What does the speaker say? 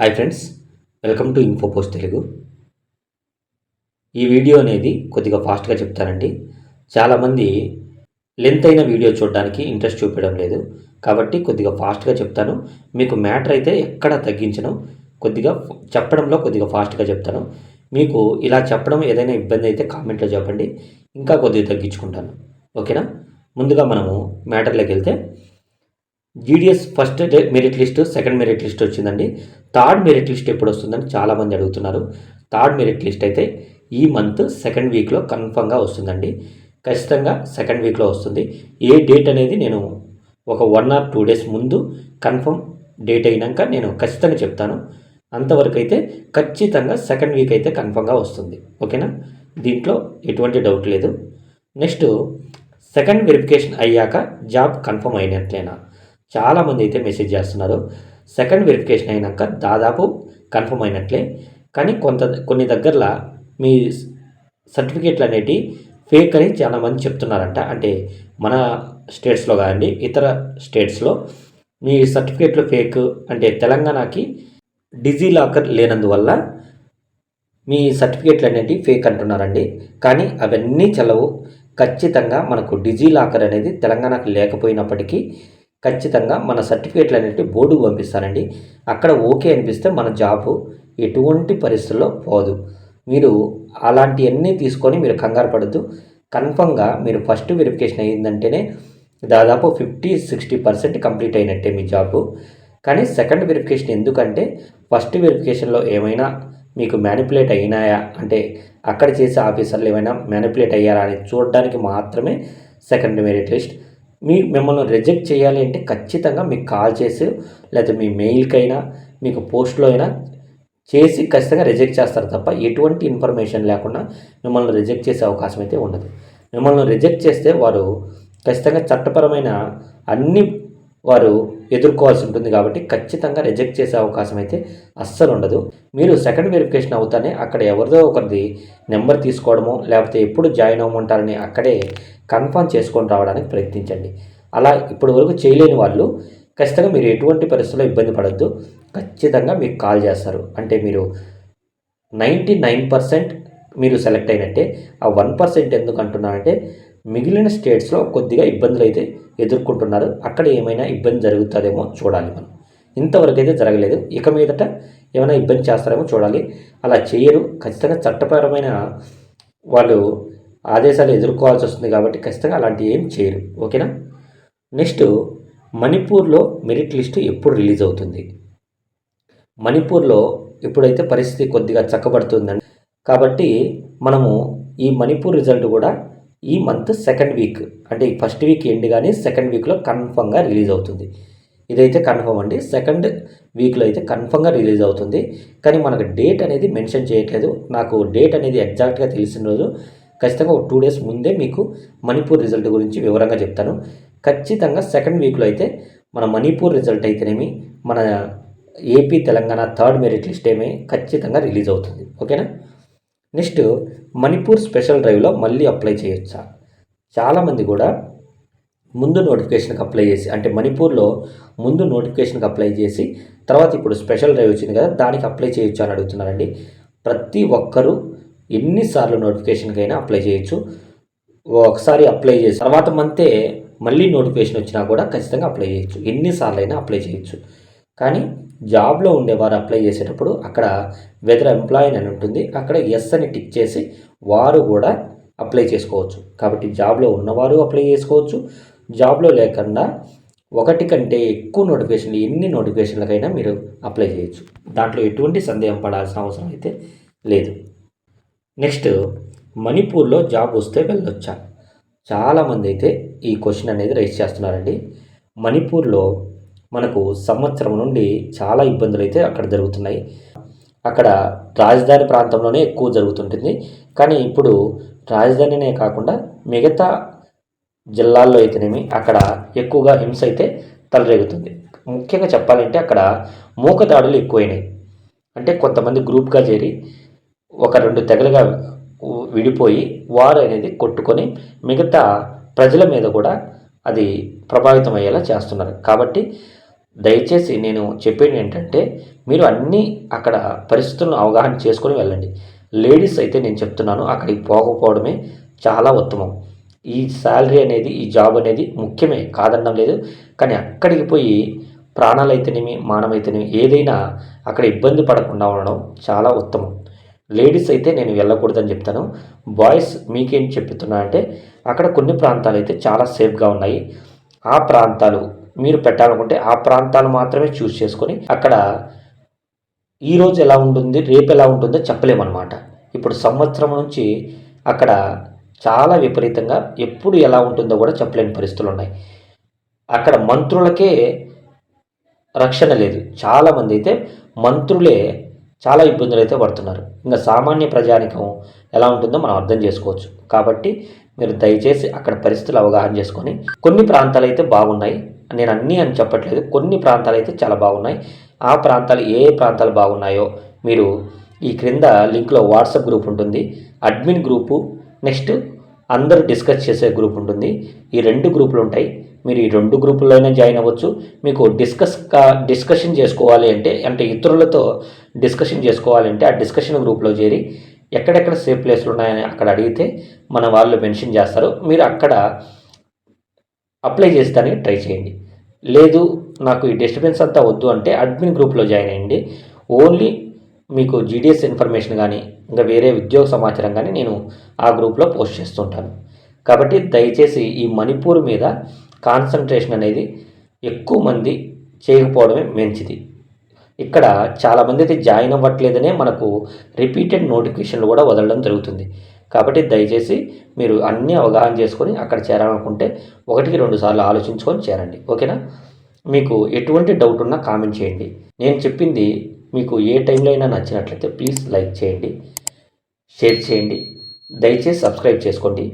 Hi friends, welcome to Infopost Telugu. ఈ video అనేది కొద్దిగా ఫాస్ట్గా చెప్తానండి. చాలామంది లెంత్ అయిన వీడియో చూడడానికి ఇంట్రెస్ట్ చూపించడం లేదు, కాబట్టి కొద్దిగా ఫాస్ట్గా చెప్తాను. మీకు మ్యాటర్ అయితే ఎక్కడ తగ్గించను, కొద్దిగా చెప్పడంలో కొద్దిగా ఫాస్ట్గా చెప్తాను. మీకు ఇలా చెప్పడం ఏదైనా ఇబ్బంది అయితే కామెంట్లో చెప్పండి, ఇంకా కొద్దిగా తగ్గించుకుంటాను. ఓకేనా? ముందుగా మనము మ్యాటర్లోకి వెళ్తే, GDS first merit list, second merit list వచ్చిందండి. థర్డ్ మెరిట్ లిస్ట్ ఎప్పుడు వస్తుందని చాలామంది అడుగుతున్నారు. థర్డ్ మెరిట్ లిస్ట్ అయితే ఈ మంత్ సెకండ్ వీక్లో కన్ఫర్మ్గా వస్తుందండి. ఖచ్చితంగా సెకండ్ వీక్లో వస్తుంది. ఏ డేట్ అనేది నేను ఒక 1 or 2 days ముందు కన్ఫర్మ్ డేట్ అయినాక నేను ఖచ్చితంగా చెప్తాను. అంతవరకు అయితే ఖచ్చితంగా సెకండ్ వీక్ అయితే కన్ఫర్మ్గా వస్తుంది. ఓకేనా? దీంట్లో ఎటువంటి డౌట్ లేదు. నెక్స్ట్, సెకండ్ వెరిఫికేషన్ అయ్యాక జాబ్ కన్ఫర్మ్ అయినట్లేనా? చాలామంది అయితే మెసేజ్ చేస్తున్నారు. సెకండ్ వెరిఫికేషన్ అయినాక దాదాపు కన్ఫర్మ్ అయినట్లే, కానీ కొన్ని దగ్గరలో మీ సర్టిఫికేట్లు అనేవి ఫేక్ అని చాలామంది చెప్తున్నారంట. అంటే మన స్టేట్స్లో కాదండి, ఇతర స్టేట్స్లో మీ సర్టిఫికేట్లు ఫేక్, అంటే తెలంగాణకి డిజీ లాకర్ లేనందువల్ల మీ సర్టిఫికేట్లు అనేవి ఫేక్ అంటున్నారండి. కానీ అవన్నీ చెల్లవు. ఖచ్చితంగా మనకు డిజీ లాకర్ అనేది తెలంగాణకు లేకపోయినప్పటికీ ఖచ్చితంగా మన సర్టిఫికేట్లు అనేవి బోర్డుకు పంపిస్తారండి. అక్కడ ఓకే అనిపిస్తే మన జాబు ఎటువంటి పరిస్థితుల్లో పోదు. మీరు అలాంటివన్నీ తీసుకొని మీరు కంగారు పడద్దు. కన్ఫర్మ్గా మీరు ఫస్ట్ వెరిఫికేషన్ అయ్యిందంటేనే దాదాపు 50-60% కంప్లీట్ అయినట్టే మీ జాబు. కానీ సెకండ్ వెరిఫికేషన్ ఎందుకంటే, ఫస్ట్ వెరిఫికేషన్లో ఏమైనా మీకు మ్యానిపులేట్ అయినాయా, అంటే అక్కడ చేసే ఆఫీసర్లు ఏమైనా మ్యానిపులేట్ అయ్యారా అని చూడడానికి మాత్రమే సెకండ్ మెరిట్ లిస్ట్. మిమ్మల్ని రిజెక్ట్ చేయాలి అంటే ఖచ్చితంగా మీకు కాల్ చేసి, లేకపోతే మీ మెయిల్కైనా మీకు పోస్ట్లో అయినా చేసి ఖచ్చితంగా రిజెక్ట్ చేస్తారు తప్ప ఎటువంటి ఇన్ఫర్మేషన్ లేకుండా మిమ్మల్ని రిజెక్ట్ చేసే అవకాశం అయితే ఉండదు. మిమ్మల్ని రిజెక్ట్ చేస్తే వారు ఖచ్చితంగా చట్టపరమైన అన్ని వారు ఎదుర్కోవాల్సి ఉంటుంది. కాబట్టి ఖచ్చితంగా రిజెక్ట్ చేసే అవకాశం అయితే అస్సలు ఉండదు. మీరు సెకండ్ వెరిఫికేషన్ అవుతానే అక్కడ ఎవరిదో ఒకరిది నెంబర్ తీసుకోవడమో, లేకపోతే ఎప్పుడు జాయిన్ అవ్వమంటారని అక్కడే కన్ఫర్మ్ చేసుకొని రావడానికి ప్రయత్నించండి. అలా ఇప్పటి వరకు చేయలేని వాళ్ళు ఖచ్చితంగా మీరు ఎటువంటి పరిస్థితుల్లో ఇబ్బంది పడద్దు. ఖచ్చితంగా మీకు కాల్ చేస్తారు. అంటే మీరు 99% మీరు సెలెక్ట్ అయినట్టే. ఆ 1% ఎందుకు అంటున్నానంటే, మిగిలిన స్టేట్స్లో కొద్దిగా ఇబ్బందులు అయితే ఎదుర్కొంటున్నారు. అక్కడ ఏమైనా ఇబ్బంది జరుగుతుందేమో చూడాలి మనం. ఇంతవరకు అయితే జరగలేదు. ఇక మీదట ఏమైనా ఇబ్బంది చేస్తారేమో చూడాలి. అలా చేయరు. ఖచ్చితంగా చట్టపరమైన వాళ్ళు ఆదేశాలు ఎదుర్కోవాల్సి వస్తుంది కాబట్టి ఖచ్చితంగా అలాంటివి ఏం చేయరు. ఓకేనా? నెక్స్ట్, మణిపూర్లో మెరిట్ లిస్టు ఎప్పుడు రిలీజ్ అవుతుంది? మణిపూర్లో ఇప్పుడైతే పరిస్థితి కొద్దిగా చక్కబడుతుందండి. కాబట్టి మనము ఈ మణిపూర్ రిజల్ట్ కూడా ఈ మంత్ సెకండ్ వీక్, అంటే ఈ ఫస్ట్ వీక్ ఎండ్ కానీ సెకండ్ వీక్లో కన్ఫర్మ్గా రిలీజ్ అవుతుంది. ఇదైతే కన్ఫర్మ్ అండి. సెకండ్ వీక్లో అయితే కన్ఫర్మ్గా రిలీజ్ అవుతుంది. కానీ మనకు డేట్ అనేది మెన్షన్ చేయట్లేదు. నాకు డేట్ అనేది ఎగ్జాక్ట్గా తెలిసిన రోజు ఖచ్చితంగా ఒక 2 days ముందే మీకు మణిపూర్ రిజల్ట్ గురించి వివరంగా చెప్తాను. ఖచ్చితంగా సెకండ్ వీక్లో అయితే మన మణిపూర్ రిజల్ట్ అయితేనేమి, మన AP Telangana third merit list ఏమి ఖచ్చితంగా రిలీజ్ అవుతుంది. ఓకేనా? నెక్స్ట్, మణిపూర్ స్పెషల్ డ్రైవ్లో మళ్ళీ అప్లై చేయొచ్చా? చాలామంది కూడా ముందు నోటిఫికేషన్కి అప్లై చేసి, అంటే మణిపూర్లో ముందు నోటిఫికేషన్కి అప్లై చేసి తర్వాత ఇప్పుడు స్పెషల్ డ్రైవ్ వచ్చింది కదా దానికి అప్లై చేయొచ్చు అని అడుగుతున్నారండి. ప్రతి ఒక్కరూ ఎన్నిసార్లు నోటిఫికేషన్కైనా అప్లై చేయొచ్చు. ఒకసారి అప్లై చేసి తర్వాత మంతే మళ్ళీ నోటిఫికేషన్ వచ్చినా కూడా ఖచ్చితంగా అప్లై చేయొచ్చు. ఎన్నిసార్లు అయినా అప్లై చేయొచ్చు. కానీ జాబ్లో ఉండేవారు అప్లై చేసేటప్పుడు అక్కడ వెదర్ ఎంప్లాయీ అని ఉంటుంది, అక్కడ ఎస్ అని టిక్ చేసి వారు కూడా అప్లై చేసుకోవచ్చు. కాబట్టి జాబ్లో ఉన్నవారు అప్లై చేసుకోవచ్చు. జాబ్లో లేకుండా ఒకటి కంటే ఎక్కువ నోటిఫికేషన్లు, ఎన్ని నోటిఫికేషన్లకైనా మీరు అప్లై చేయొచ్చు. దాంట్లో ఎటువంటి సందేహం పడాల్సిన అవసరం అయితే లేదు. నెక్స్ట్, మణిపూర్లో జాబ్ వస్తే వెళ్ళొచ్చా? చాలామంది అయితే ఈ క్వశ్చన్ అనేది రైజ్ చేస్తున్నారండి. మణిపూర్లో మనకు సంవత్సరం నుండి చాలా ఇబ్బందులు అయితే అక్కడ జరుగుతున్నాయి. అక్కడ రాజధాని ప్రాంతంలోనే ఎక్కువ జరుగుతుంటుంది. కానీ ఇప్పుడు రాజధానినే కాకుండా మిగతా జిల్లాల్లో అయితేనేమి అక్కడ ఎక్కువగా హింస అయితే తలరేగుతుంది. ముఖ్యంగా చెప్పాలంటే అక్కడ మూక దాడులు ఎక్కువైనాయి. అంటే కొంతమంది గ్రూప్గా చేరి ఒక 2 తెగలుగా విడిపోయి వారు అనేది కొట్టుకొని మిగతా ప్రజల మీద కూడా అది ప్రభావితం అయ్యేలా చేస్తున్నారు. కాబట్టి దయచేసి నేను చెప్పేది ఏంటంటే మీరు అన్నీ అక్కడ పరిస్థితులను అవగాహన చేసుకొని వెళ్ళండి. లేడీస్ అయితే నేను చెప్తున్నాను అక్కడికి పోకపోవడమే చాలా ఉత్తమం. ఈ శాలరీ అనేది, ఈ జాబ్ అనేది ముఖ్యమే, కాదనడం లేదు. కానీ అక్కడికి పోయి ప్రాణాలైతేనేమి, మానమైతేనేమి ఏదైనా అక్కడ ఇబ్బంది పడకుండా ఉండడం చాలా ఉత్తమం. లేడీస్ అయితే నేను వెళ్ళకూడదని చెప్తాను. బాయ్స్ మీకేం చెప్తున్నా అంటే అక్కడ కొన్ని ప్రాంతాలు అయితే చాలా సేఫ్గా ఉన్నాయి. ఆ ప్రాంతాలు మీరు పెట్టాలనుకుంటే ఆ ప్రాంతాలు మాత్రమే చూస్ చేసుకొని అక్కడ ఈరోజు ఎలా ఉంటుంది, రేపు ఎలా ఉంటుందో చెప్పలేమన్నమాట. ఇప్పుడు సంవత్సరం నుంచి అక్కడ చాలా విపరీతంగా ఎప్పుడు ఎలా ఉంటుందో కూడా చెప్పలేని పరిస్థితులు ఉన్నాయి. అక్కడ మంత్రులకే రక్షణ లేదు. చాలామంది అయితే మంత్రులే చాలా ఇబ్బందులు అయితే పడుతున్నారు. ఇంకా సామాన్య ప్రజానికం ఎలా ఉంటుందో మనం అర్థం చేసుకోవచ్చు. కాబట్టి మీరు దయచేసి అక్కడ పరిస్థితులు అవగాహన చేసుకొని, కొన్ని ప్రాంతాలు అయితే బాగున్నాయి, నేను అన్నీ అని చెప్పట్లేదు, కొన్ని ప్రాంతాలు అయితే చాలా బాగున్నాయి. ఆ ప్రాంతాలు ఏ ప్రాంతాలు బాగున్నాయో మీరు ఈ క్రింద లింక్లో వాట్సాప్ గ్రూప్ ఉంటుంది, అడ్మిన్ గ్రూపు, నెక్స్ట్ అందరూ డిస్కస్ చేసే గ్రూప్ ఉంటుంది. ఈ 2 గ్రూపులు ఉంటాయి. మీరు ఈ 2 గ్రూపుల్లోనే జాయిన్ అవ్వచ్చు. మీకు డిస్కషన్ చేసుకోవాలి అంటే ఇతరులతో డిస్కషన్ చేసుకోవాలంటే ఆ డిస్కషన్ గ్రూప్లో చేరి ఎక్కడెక్కడ సేఫ్ ప్లేస్లు ఉన్నాయని అక్కడ అడిగితే మన వాళ్ళు మెన్షన్ చేస్తారు. మీరు అక్కడ అప్లై చేసేదానికి ట్రై చేయండి. లేదు నాకు ఈ డిస్టర్బెన్స్ అంతా వద్దు అంటే అడ్మిన్ గ్రూప్లో జాయిన్ అయ్యండి. ఓన్లీ మీకు జీడిఎస్ ఇన్ఫర్మేషన్ కానీ ఇంకా వేరే ఉద్యోగ సమాచారం కానీ నేను ఆ గ్రూప్లో పోస్ట్ చేస్తుంటాను. కాబట్టి దయచేసి ఈ మణిపూర్ మీద కాన్సన్ట్రేషన్ అనేది ఎక్కువ మంది చేయకపోవడమే మంచిది. ఇక్కడ చాలామంది అయితే జాయిన్ అవ్వట్లేదనే మనకు రిపీటెడ్ నోటిఫికేషన్లు కూడా వదలడం జరుగుతుంది. కాబట్టి దయచేసి మీరు అన్నీ అవగాహన చేసుకొని అక్కడ చేరాలనుకుంటే 1-2 సార్లు ఆలోచించుకొని చేరండి. ఓకేనా? మీకు ఎటువంటి డౌట్ ఉన్నా కామెంట్ చేయండి. నేను చెప్పింది మీకు ఏ టైంలో అయినా నచ్చినట్లయితే ప్లీజ్ లైక్ చేయండి, షేర్ చేయండి, దయచేసి సబ్స్క్రైబ్ చేసుకోండి.